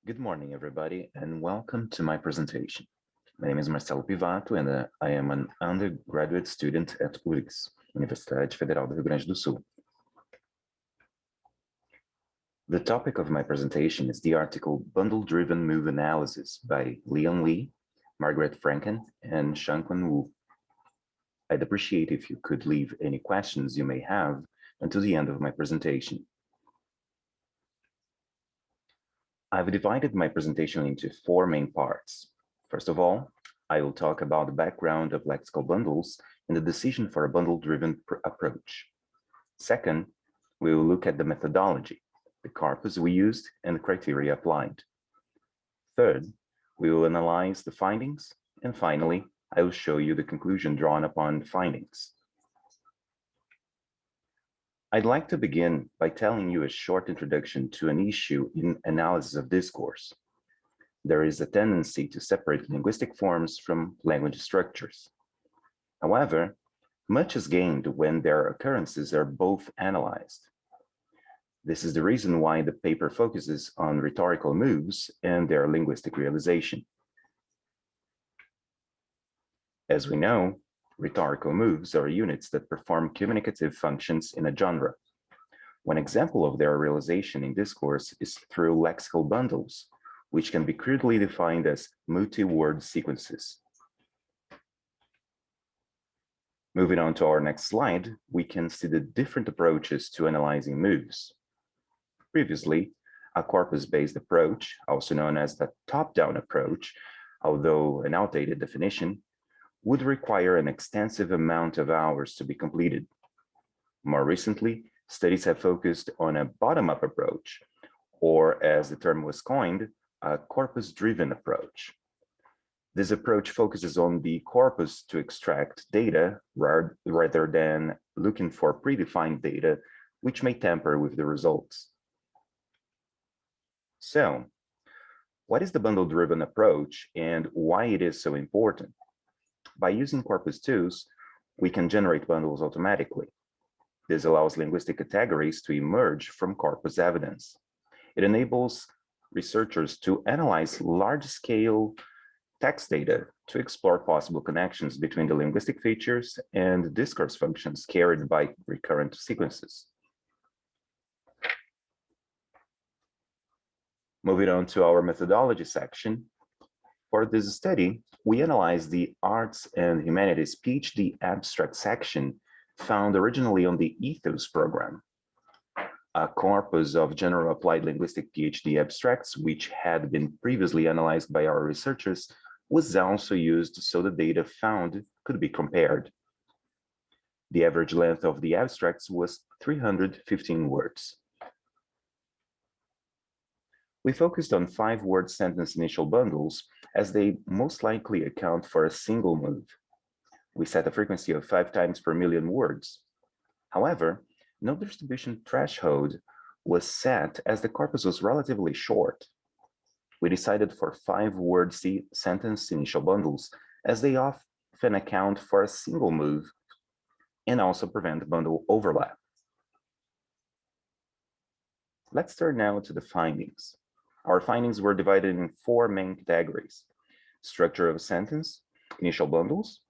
Good morning, everybody, and welcome to my presentation. My name is Marcelo Pivato, and I am an undergraduate student at URGS, Universidade Federal do Rio Grande do Sul. The topic of my presentation is the article Bundle-Driven Move Analysis by Leon Lee, Margaret Franken, and Shangquan Wu. I'd appreciate if you could leave any questions you may have until the end of my presentation. I've divided my presentation into four main parts. First of all, I will talk about the background of lexical bundles and the decision for a bundle-driven approach. Second, we will look at the methodology, the corpus we used, and the criteria applied. Third, we will analyze the findings, and finally, I will show you the conclusion drawn upon the findings. I'd like to begin by telling you a short introduction to an issue in analysis of discourse. There is a tendency to separate linguistic forms from language structures. However, much is gained when their occurrences are both analyzed. This is the reason why the paper focuses on rhetorical moves and their linguistic realization. As we know, rhetorical moves are units that perform communicative functions in a genre. One example of their realization in discourse is through lexical bundles, which can be crudely defined as multi-word sequences. Moving on to our next slide, we can see the different approaches to analyzing moves. Previously, a corpus-based approach, also known as the top-down approach, although an outdated definition, would require an extensive amount of hours to be completed. More recently, studies have focused on a bottom-up approach, or as the term was coined, a corpus-driven approach. This approach focuses on the corpus to extract data rather than looking for predefined data, which may tamper with the results. So, what is the bundle-driven approach and why it is so important? By using corpus tools, we can generate bundles automatically. This allows linguistic categories to emerge from corpus evidence. It enables researchers to analyze large-scale text data to explore possible connections between the linguistic features and discourse functions carried by recurrent sequences. Moving on to our methodology section. For this study, we analyzed the Arts and Humanities PhD abstract section found originally on the Ethos program, a corpus of general applied linguistic PhD abstracts, which had been previously analyzed by our researchers, was also used so the data found could be compared. The average length of the abstracts was 315 words. We focused on 5-word sentence initial bundles as they most likely account for a single move. We set a frequency of 5 times per million words. However, no distribution threshold was set as the corpus was relatively short. We decided for 5-word sentence initial bundles as they often account for a single move and also prevent bundle overlap. Let's turn now to the findings. Our findings were divided in 4 main categories: structure of a sentence, initial bundles,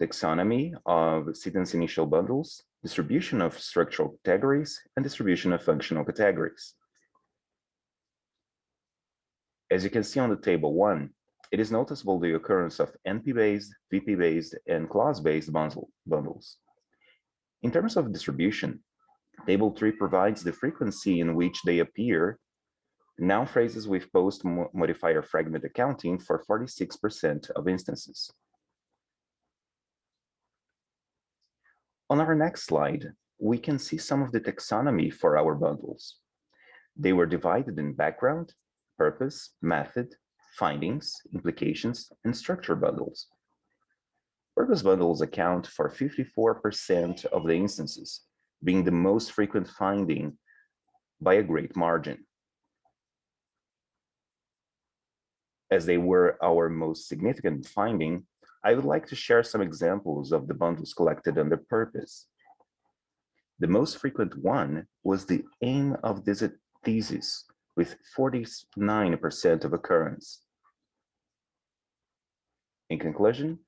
taxonomy of sentence initial bundles, distribution of structural categories, and distribution of functional categories. As you can see on the table 1, it is noticeable the occurrence of NP-based, VP-based, and clause-based bundles. In terms of distribution, table 3 provides the frequency in which they appear. Noun phrases with post-modifier fragment accounting for 46% of instances. On our next slide, we can see some of the taxonomy for our bundles. They were divided in background, purpose, method, findings, implications, and structure bundles. Purpose bundles account for 54% of the instances, being the most frequent finding by a great margin. As they were our most significant finding, I would like to share some examples of the bundles collected under purpose. The most frequent one was the aim of this thesis, with 49% of occurrence. In conclusion,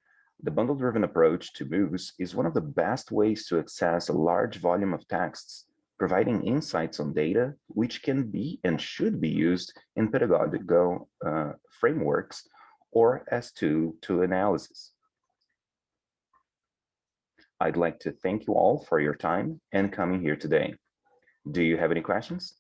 the bundle-driven approach to MOVES is one of the best ways to access a large volume of texts, providing insights on data which can be and should be used in pedagogical frameworks or as tool to analysis. I'd like to thank you all for your time and coming here today. Do you have any questions?